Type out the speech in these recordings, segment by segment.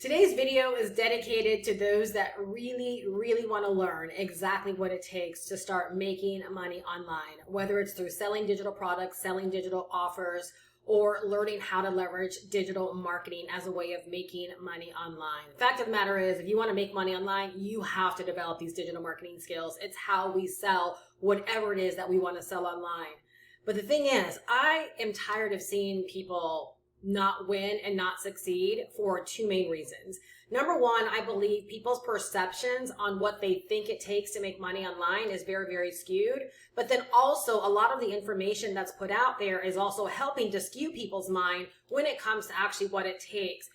Today's video is dedicated to those that really want to learn exactly what it takes to start making money online, whether it's through selling digital products, selling digital offers, or learning how to leverage digital marketing as a way of making money online. The fact of the matter is, if you want to make money online, you have to develop these digital marketing skills. It's how we sell whatever it is that we want to sell online. But the thing is, I am tired of seeing people not win and not succeed for two main reasons. Number one, I believe people's perceptions on what they think it takes to make money online is very skewed. But then also a lot of the information that's put out there is also helping to skew people's mind when it comes to actually what it takes.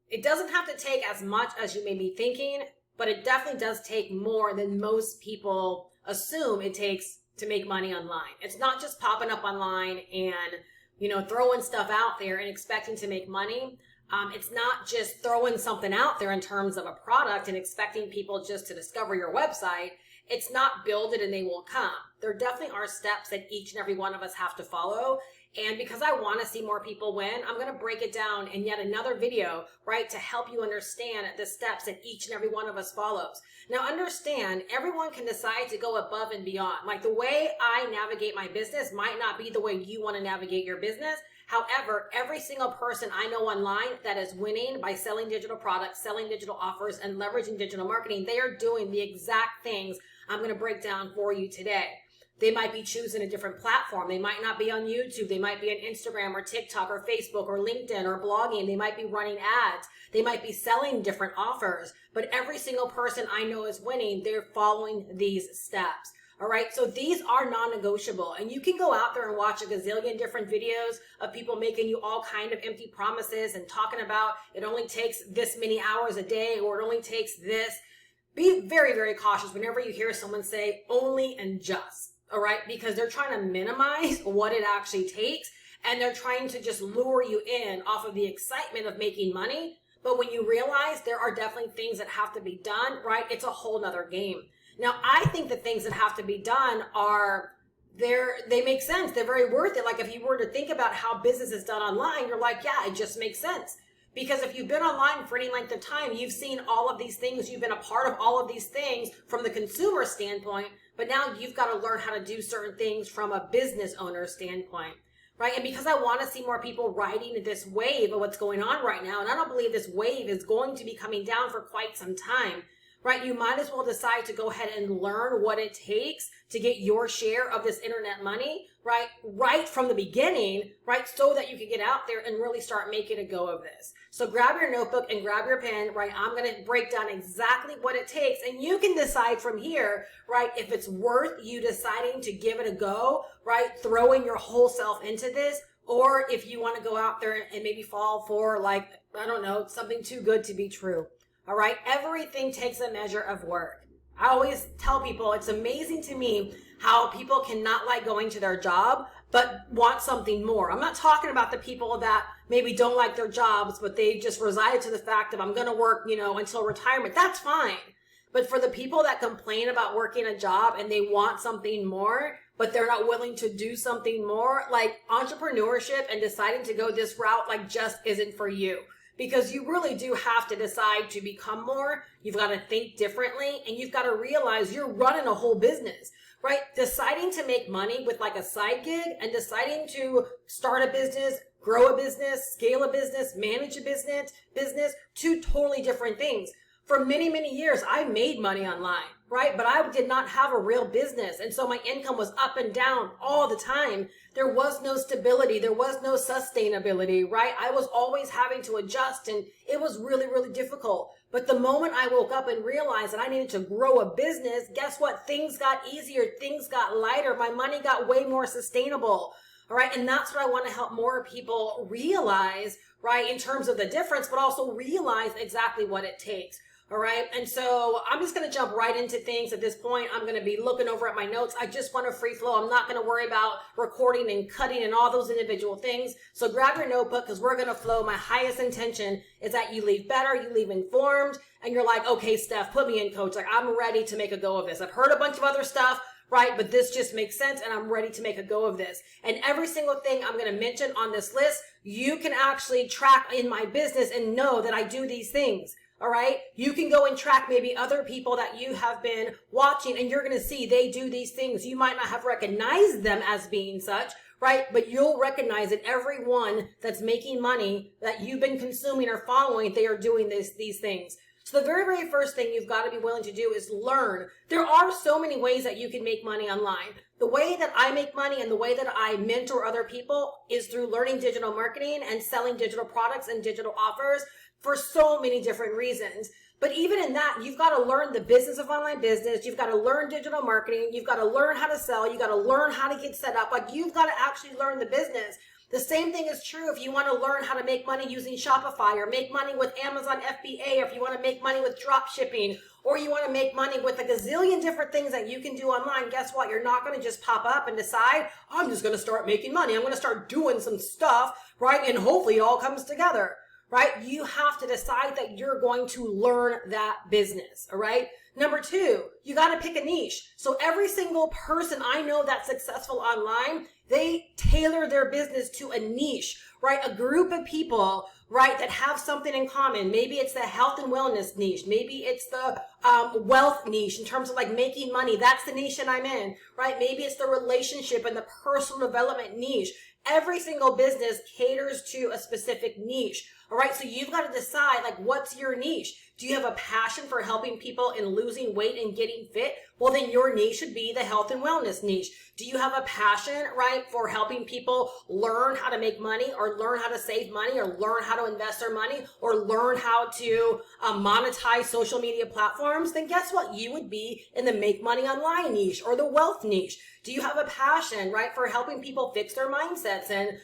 It doesn't have to take as much as you may be thinking, but it definitely does take more than most people assume it takes to make money online. It's not just popping up online and throwing stuff out there and expecting to make money. It's not just throwing something out there in terms of a product and expecting people just to discover your website. It's not build it and they will come. There definitely are steps that each and every one of us have to follow. And because I want to see more people win, I'm going to break it down in yet another video, right, to help you understand the steps that each and every one of us follows. Now, understand, everyone can decide to go above and beyond. Like, the way I navigate my business might not be the way you want to navigate your business. However, every single person I know online that is winning by selling digital products, selling digital offers, and leveraging digital marketing, they are doing the exact things I'm going to break down for you today. They might be choosing a different platform. They might not be on YouTube. They might be on Instagram or TikTok or Facebook or LinkedIn or blogging. They might be running ads. They might be selling different offers. But every single person I know is winning. They're following these steps. All right. So these are non-negotiable, and you can go out there and watch a gazillion different videos of people making you all kind of empty promises and talking about it only takes this many hours a day or it only takes this. Be very cautious whenever you hear someone say only and just. All right, because they're trying to minimize what it actually takes, and they're trying to just lure you in off of the excitement of making money. But when you realize there are definitely things that have to be done, right, it's a whole nother game. Now, I think the things that have to be done they make sense. They're very worth it. Like, if you were to think about how business is done online, you're like, yeah, it just makes sense. Because if you've been online for any length of time, you've seen all of these things. You've been a part of all of these things from the consumer standpoint. But now you've got to learn how to do certain things from a business owner standpoint, right? And because I want to see more people riding this wave of what's going on right now, and I don't believe this wave is going to be coming down for quite some time, right? You might as well decide to go ahead and learn what it takes to get your share of this internet money, right from the beginning, right? So that you can get out there and really start making a go of this. So grab your notebook and grab your pen, right? I'm going to break down exactly what it takes, and you can decide from here, right, if it's worth you deciding to give it a go, right? Throwing your whole self into this, or if you want to go out there and maybe fall for, like, I don't know, something too good to be true. All right. Everything takes a measure of work. I always tell people it's amazing to me how people cannot like going to their job, but want something more. I'm not talking about the people that maybe don't like their jobs, but they just resided to the fact of I'm going to work, until retirement. That's fine. But for the people that complain about working a job and they want something more, but they're not willing to do something more, like, entrepreneurship and deciding to go this route, like, just isn't for you. Because you really do have to decide to become more. You've got to think differently, and you've got to realize you're running a whole business, right? Deciding to make money with like a side gig and deciding to start a business, grow a business, scale a business, manage a business, two totally different things. For many years, I made money online, right? But I did not have a real business. And so my income was up and down all the time. There was no stability. There was no sustainability, right? I was always having to adjust, and it was really difficult. But the moment I woke up and realized that I needed to grow a business, guess what? Things got easier. Things got lighter. My money got way more sustainable. All right. And that's what I want to help more people realize, right? In terms of the difference, but also realize exactly what it takes. All right. And so I'm just going to jump right into things at this point. I'm going to be looking over at my notes. I just want a free flow. I'm not going to worry about recording and cutting and all those individual things. So grab your notebook, because we're going to flow. My highest intention is that you leave better, you leave informed, and you're like, okay, Steph, put me in, coach. Like, I'm ready to make a go of this. I've heard a bunch of other stuff, right? But this just makes sense, and I'm ready to make a go of this. And every single thing I'm going to mention on this list, You can actually track in my business and know that I do these things. All right. You can go and track maybe other people that you have been watching, and you're going to see they do these things. You might not have recognized them as being such, right? But you'll recognize that everyone that's making money that you've been consuming or following, they are doing these things. So the very, very first thing you've got to be willing to do is learn. There are so many ways that you can make money online. The way that I make money and the way that I mentor other people is through learning digital marketing and selling digital products and digital offers for so many different reasons. But even in that, you've got to learn the business of online business. You've got to learn digital marketing. You've got to learn how to sell. You've got to learn how to get set up. Like, you've got to actually learn the business. The same thing is true if you want to learn how to make money using Shopify, or make money with Amazon FBA, or if you want to make money with drop shipping, or you want to make money with a gazillion different things that you can do online. Guess what? You're not going to just pop up and decide, I'm just going to start making money. I'm going to start doing some stuff, right? And hopefully it all comes together, right? You have to decide that you're going to learn that business, all right? Number two, you got to pick a niche. So every single person I know that's successful online, they tailor their business to a niche, right? A group of people, right, that have something in common. Maybe it's the health and wellness niche. Maybe it's the wealth niche in terms of like making money. That's the niche that I'm in, right? Maybe it's the relationship and the personal development niche. Every single business caters to a specific niche. All right. So you've got to decide, like, what's your niche? Do you have a passion for helping people in losing weight and getting fit? Well, then your niche should be the health and wellness niche. Do you have a passion, right, for helping people learn how to make money, or learn how to save money, or learn how to invest their money, or learn how to monetize social media platforms? Then guess what? You would be in the make money online niche or the wealth niche. Do you have a passion, right, for helping people fix their mindsets and,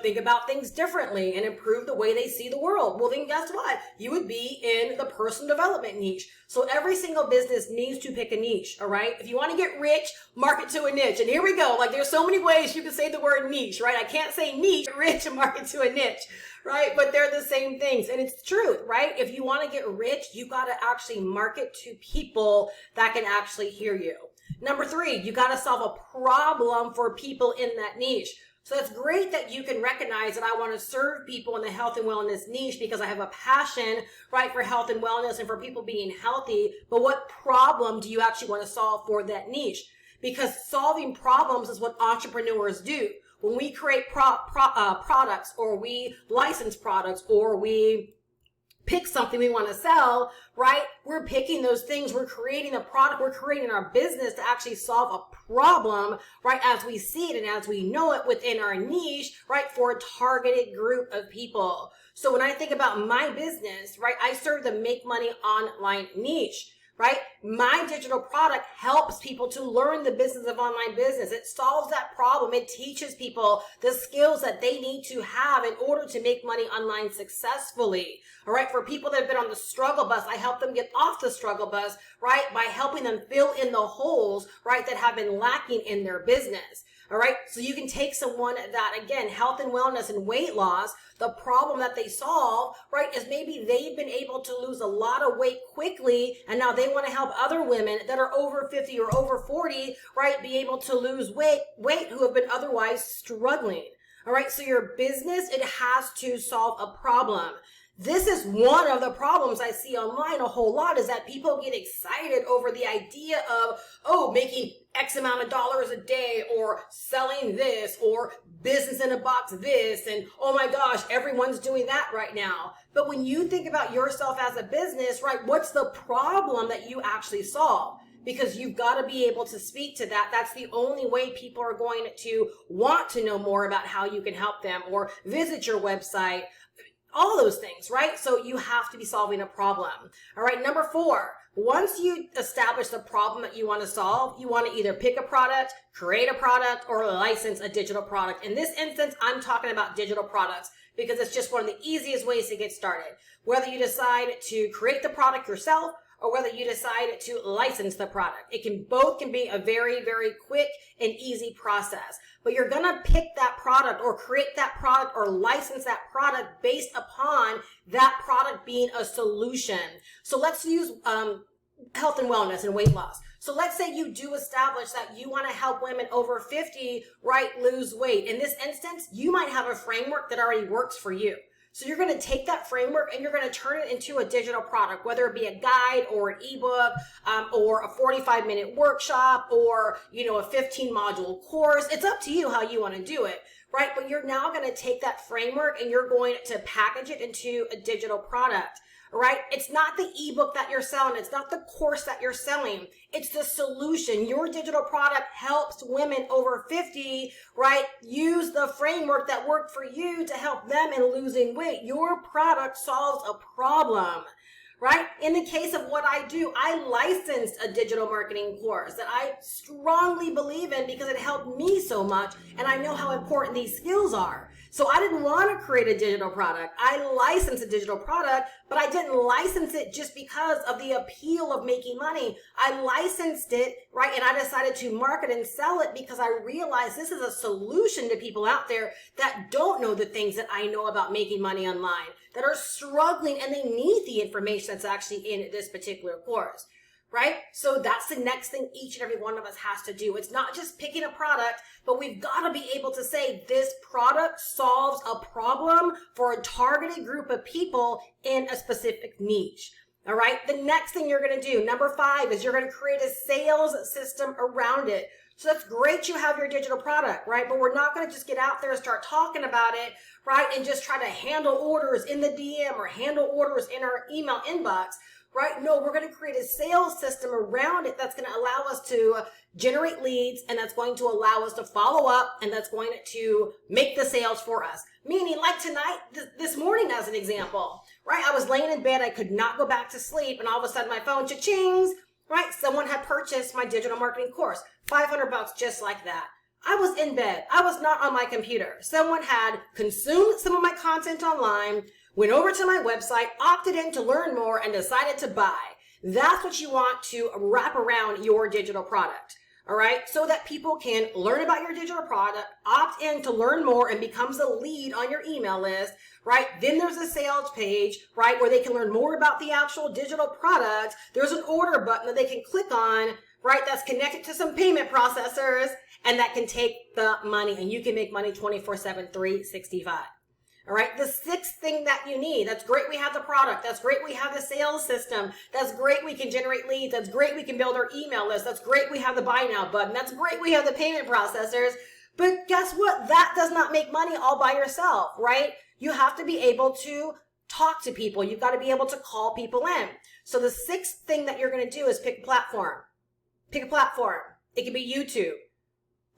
think about things differently and improve the way they see the world? Well, then guess what? You would be in the personal development niche. So every single business needs to pick a niche, all right? If you want to get rich, market to a niche. And here we go. Like, there's so many ways you can say the word niche, right? I can't say niche, rich, and market to a niche, right? But they're the same things. And it's true, right? If you want to get rich, you got to actually market to people that can actually hear you. Number three, you got to solve a problem for people in that niche. So it's great that you can recognize that I want to serve people in the health and wellness niche because I have a passion, right, for health and wellness and for people being healthy. But what problem do you actually want to solve for that niche? Because solving problems is what entrepreneurs do. When we create products, or we license products, or we pick something we want to sell, right? We're picking those things. We're creating a product. We're creating our business to actually solve a problem, right? As we see it and as we know it within our niche, right? For a targeted group of people. So when I think about my business, right? I serve the make money online niche, right? My digital product helps people to learn the business of online business. It solves that problem. It teaches people the skills that they need to have in order to make money online successfully. All right. For people that have been on the struggle bus, I help them get off the struggle bus, right? By helping them fill in the holes, right, that have been lacking in their business. All right. So you can take someone that, again, health and wellness and weight loss, the problem that they solve, right, is maybe they've been able to lose a lot of weight quickly. And now they want to help other women that are over 50 or over 40, right, be able to lose weight who have been otherwise struggling. All right. So your business, it has to solve a problem. This is one of the problems I see online a whole lot, is that people get excited over the idea of, making X amount of dollars a day, or selling this, or business in a box this, and oh my gosh, everyone's doing that right now. But when you think about yourself as a business, right, what's the problem that you actually solve? Because you've got to be able to speak to that. That's the only way people are going to want to know more about how you can help them, or visit your website. All those things, right? So you have to be solving a problem. All right. Number 4, once you establish the problem that you want to solve, you want to either pick a product, create a product, or license a digital product. In this instance, I'm talking about digital products because it's just one of the easiest ways to get started. Whether you decide to create the product yourself, or whether you decide to license the product. Both can be a very, very quick and easy process. But you're going to pick that product, or create that product, or license that product based upon that product being a solution. So let's use health and wellness and weight loss. So let's say you do establish that you want to help women over 50, right, lose weight. In this instance, you might have a framework that already works for you. So you're going to take that framework and you're going to turn it into a digital product, whether it be a guide or an ebook, or a 45-minute workshop, or, a 15-module course. It's up to you how you want to do it, right? But you're now going to take that framework and you're going to package it into a digital product. Right? It's not the ebook that you're selling. It's not the course that you're selling. It's the solution. Your digital product helps women over 50, right, use the framework that worked for you to help them in losing weight. Your product solves a problem, right? In the case of what I do, I licensed a digital marketing course that I strongly believe in because it helped me so much, and I know how important these skills are. So I didn't want to create a digital product. I licensed a digital product, but I didn't license it just because of the appeal of making money. I licensed it, right? And I decided to market and sell it because I realized this is a solution to people out there that don't know the things that I know about making money online, that are struggling and they need the information that's actually in this particular course. Right? So that's the next thing each and every one of us has to do. It's not just picking a product, but we've got to be able to say this product solves a problem for a targeted group of people in a specific niche. All right. The next thing you're going to do, number 5, is you're going to create a sales system around it. So that's great. You have your digital product, right? But we're not going to just get out there and start talking about it, right? And just try to handle orders in the DM or handle orders in our email inbox. Right? No, we're going to create a sales system around it that's going to allow us to generate leads, and that's going to allow us to follow up, and that's going to make the sales for us. Meaning, like tonight, this morning as an example, right? I was laying in bed, I could not go back to sleep, and all of a sudden my phone cha-chings, right? Someone had purchased my digital marketing course, $500 just like that. I was in bed. I was not on my computer. Someone had consumed some of my content online, went over to my website, opted in to learn more, and decided to buy. That's what you want to wrap around your digital product, all right? So that people can learn about your digital product, opt in to learn more, and becomes a lead on your email list, right? Then there's a sales page, right, where they can learn more about the actual digital product. There's an order button that they can click on, right, that's connected to some payment processors, and that can take the money, and you can make money 24/7, 365. All right. The 6th thing that you need. That's great. We have the product. That's great. We have the sales system. That's great. We can generate leads. That's great. We can build our email list. That's great. We have the buy now button. That's great. We have the payment processors. But guess what? That does not make money all by yourself, right? You have to be able to talk to people. You've got to be able to call people in. So the 6th thing that you're going to do is pick a platform. Pick a platform. It could be YouTube.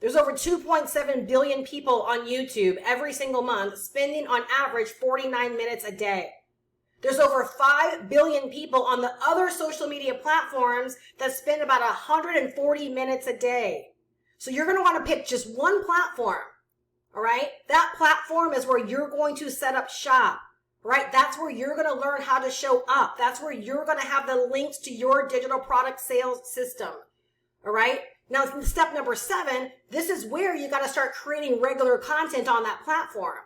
There's over 2.7 billion people on YouTube every single month, spending on average 49 minutes a day. There's over 5 billion people on the other social media platforms that spend about 140 minutes a day. So you're going to want to pick just one platform, all right? That platform is where you're going to set up shop, right? That's where you're going to learn how to show up. That's where you're going to have the links to your digital product sales system, all right? Now, step number 7, this is where you got to start creating regular content on that platform.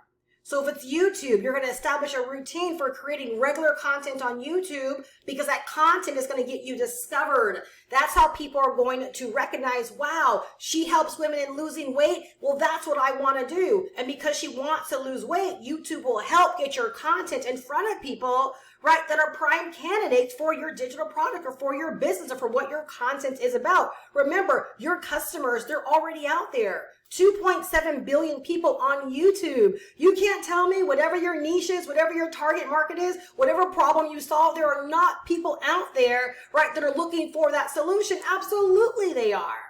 So if it's YouTube, you're going to establish a routine for creating regular content on YouTube because that content is going to get you discovered. That's how people are going to recognize, wow, she helps women in losing weight. Well, that's what I want to do. And because she wants to lose weight, YouTube will help get your content in front of people, right, that are prime candidates for your digital product or for your business or for what your content is about. Remember, your customers, they're already out there. 2.7 billion people on YouTube. You can't tell me whatever your niche is, whatever your target market is, whatever problem you solve, there are not people out there, right, that are looking for that solution. Absolutely they are.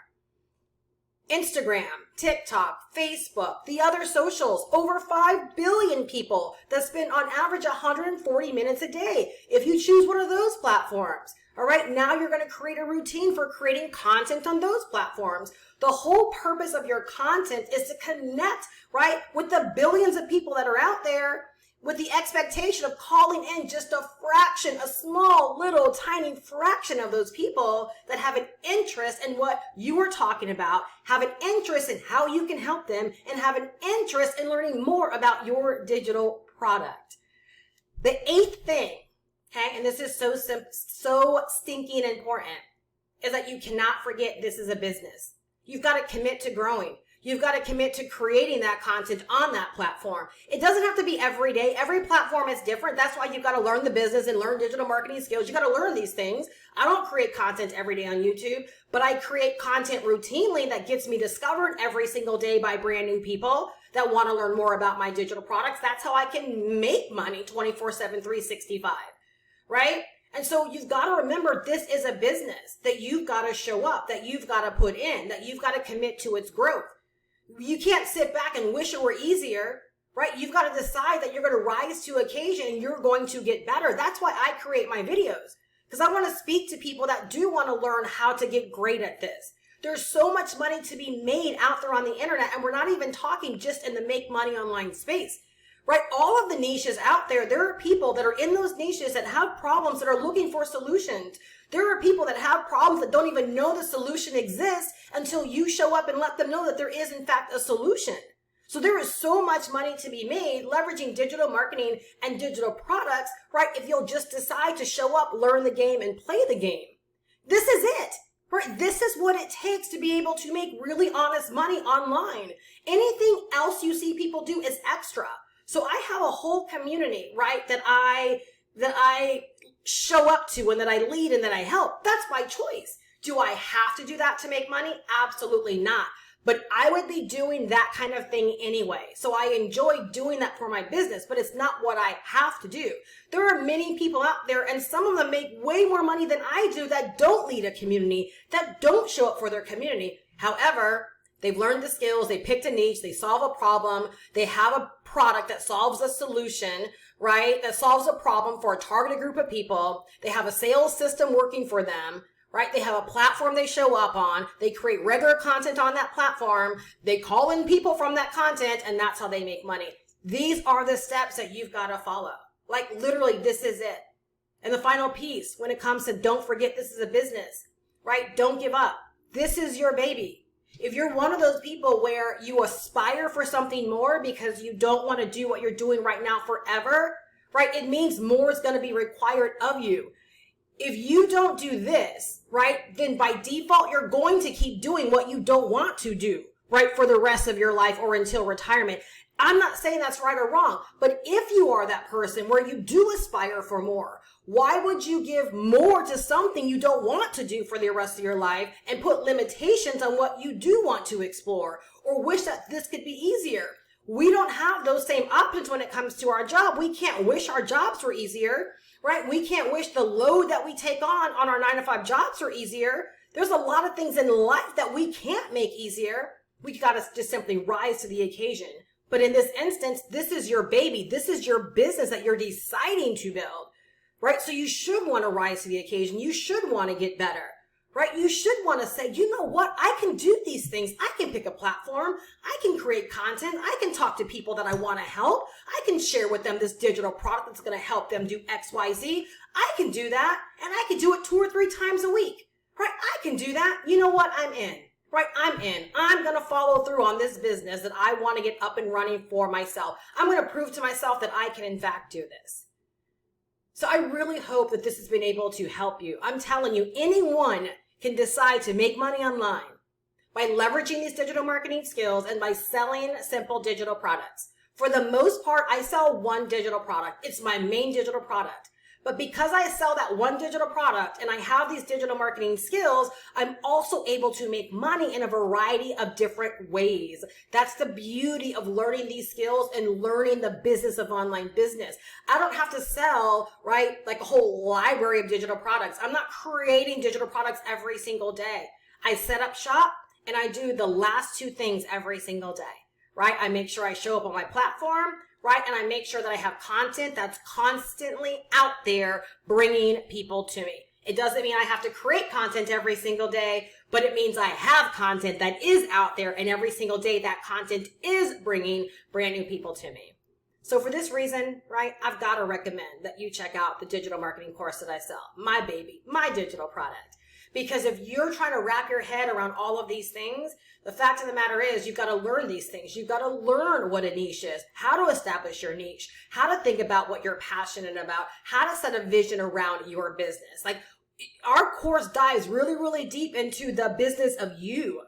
Instagram, TikTok, Facebook, the other socials, over 5 billion people that spend on average 140 minutes a day. If you choose one of those platforms, all right, now you're going to create a routine for creating content on those platforms. The whole purpose of your content is to connect, right, with the billions of people that are out there with the expectation of calling in just a fraction, a small, little, tiny fraction of those people that have an interest in what you are talking about, have an interest in how you can help them, and have an interest in learning more about your digital product. The 8th thing, Okay. And this is so stinking important, is that you cannot forget this is a business. You've got to commit to growing. You've got to commit to creating that content on that platform. It doesn't have to be every day. Every platform is different. That's why you've got to learn the business and learn digital marketing skills. You got to learn these things. I don't create content every day on YouTube, but I create content routinely that gets me discovered every single day by brand new people that want to learn more about my digital products. That's how I can make money 24/7, 365, right? And so you've got to remember, this is a business that you've got to show up, that you've got to put in, that you've got to commit to its growth. You can't sit back and wish it were easier, right? You've got to decide that you're going to rise to occasion and you're going to get better. That's why I create my videos, because I want to speak to people that do want to learn how to get great at this. There's so much money to be made out there on the internet, and we're not even talking just in the make money online space, right? All of the niches out there, there are people that are in those niches that have problems, that are looking for solutions. There are people that have problems that don't even know the solution exists until you show up and let them know that there is in fact a solution. So there is so much money to be made leveraging digital marketing and digital products, right? If you'll just decide to show up, learn the game, and play the game. This is it, right? This is what it takes to be able to make really honest money online. Anything else you see people do is extra. So I have a whole community, right, that I show up to and that I lead and that I help. That's my choice. Do I have to do that to make money? Absolutely not. But I would be doing that kind of thing anyway. So I enjoy doing that for my business, but it's not what I have to do. There are many people out there, and some of them make way more money than I do, that don't lead a community, that don't show up for their community. However, they've learned the skills, they picked a niche, they solve a problem, they have a product that solves a solution, right? That solves a problem for a targeted group of people. They have a sales system working for them, right? They have a platform they show up on. They create regular content on that platform. They call in people from that content, and that's how they make money. These are the steps that you've got to follow. Like literally, this is it. And the final piece, when it comes to don't forget this is a business, right? Don't give up. This is your baby. If you're one of those people where you aspire for something more because you don't want to do what you're doing right now forever, right? It means more is going to be required of you. If you don't do this, right, then by default, you're going to keep doing what you don't want to do, right, for the rest of your life or until retirement. I'm not saying that's right or wrong, but if you are that person where you do aspire for more, why would you give more to something you don't want to do for the rest of your life and put limitations on what you do want to explore, or wish that this could be easier? We don't have those same options when it comes to our job. We can't wish our jobs were easier, right? We can't wish the load that we take on our 9-to-5 jobs were easier. There's a lot of things in life that we can't make easier. We got to just simply rise to the occasion. But in this instance, this is your baby. This is your business that you're deciding to build, right? So you should want to rise to the occasion. You should want to get better, right? You should want to say, you know what? I can do these things. I can pick a platform. I can create content. I can talk to people that I want to help. I can share with them this digital product that's going to help them do X, Y, Z. I can do that, and I can do it 2 or 3 times a week, right? I can do that. You know what? I'm in. Right? I'm in. I'm going to follow through on this business that I want to get up and running for myself. I'm going to prove to myself that I can in fact do this. So I really hope that this has been able to help you. I'm telling you, anyone can decide to make money online by leveraging these digital marketing skills and by selling simple digital products. For the most part, I sell one digital product. It's my main digital product. But because I sell that one digital product and I have these digital marketing skills, I'm also able to make money in a variety of different ways. That's the beauty of learning these skills and learning the business of online business. I don't have to sell, right, like a whole library of digital products. I'm not creating digital products every single day. I set up shop and I do the last 2 things every single day, right? I make sure I show up on my platform, right? And I make sure that I have content that's constantly out there bringing people to me. It doesn't mean I have to create content every single day, but it means I have content that is out there, and every single day that content is bringing brand new people to me. So for this reason, right, I've got to recommend that you check out the digital marketing course that I sell, my baby, my digital product. Because if you're trying to wrap your head around all of these things, the fact of the matter is you've got to learn these things. You've got to learn what a niche is, how to establish your niche, how to think about what you're passionate about, how to set a vision around your business. Like, our course dives really, really deep into the business of you.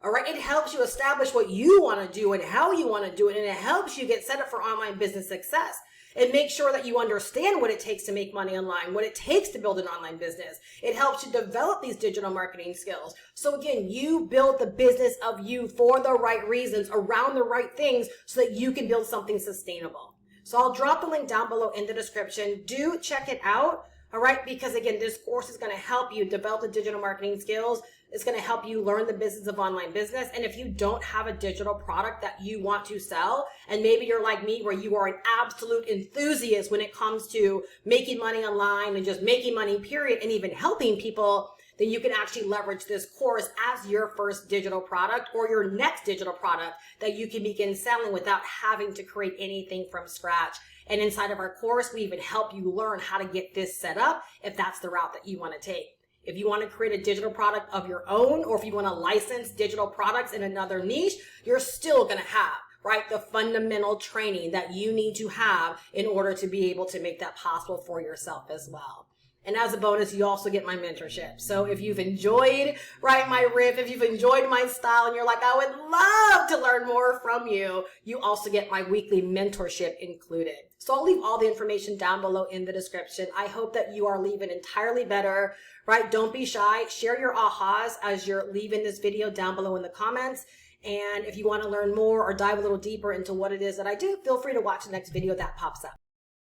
All right. It helps you establish what you want to do and how you want to do it. And it helps you get set up for online business success. It makes sure that you understand what it takes to make money online, what it takes to build an online business. It helps you develop these digital marketing skills. So again, you build the business of you for the right reasons, around the right things, so that you can build something sustainable. So I'll drop the link down below in the description. Do check it out. All right. Because again, this course is going to help you develop the digital marketing skills. It's going to help you learn the business of online business. And if you don't have a digital product that you want to sell, and maybe you're like me, where you are an absolute enthusiast when it comes to making money online and just making money, period, and even helping people, then you can actually leverage this course as your first digital product or your next digital product that you can begin selling without having to create anything from scratch. And inside of our course, we even help you learn how to get this set up if that's the route that you want to take. If you want to create a digital product of your own, or if you want to license digital products in another niche, you're still going to have, right, the fundamental training that you need to have in order to be able to make that possible for yourself as well. And as a bonus, you also get my mentorship. So if you've enjoyed, right, my riff, if you've enjoyed my style and you're like, I would love to learn more from you, you also get my weekly mentorship included. So I'll leave all the information down below in the description. I hope that you are leaving entirely better, right? Don't be shy. Share your ahas as you're leaving this video down below in the comments. And if you want to learn more or dive a little deeper into what it is that I do, feel free to watch the next video that pops up.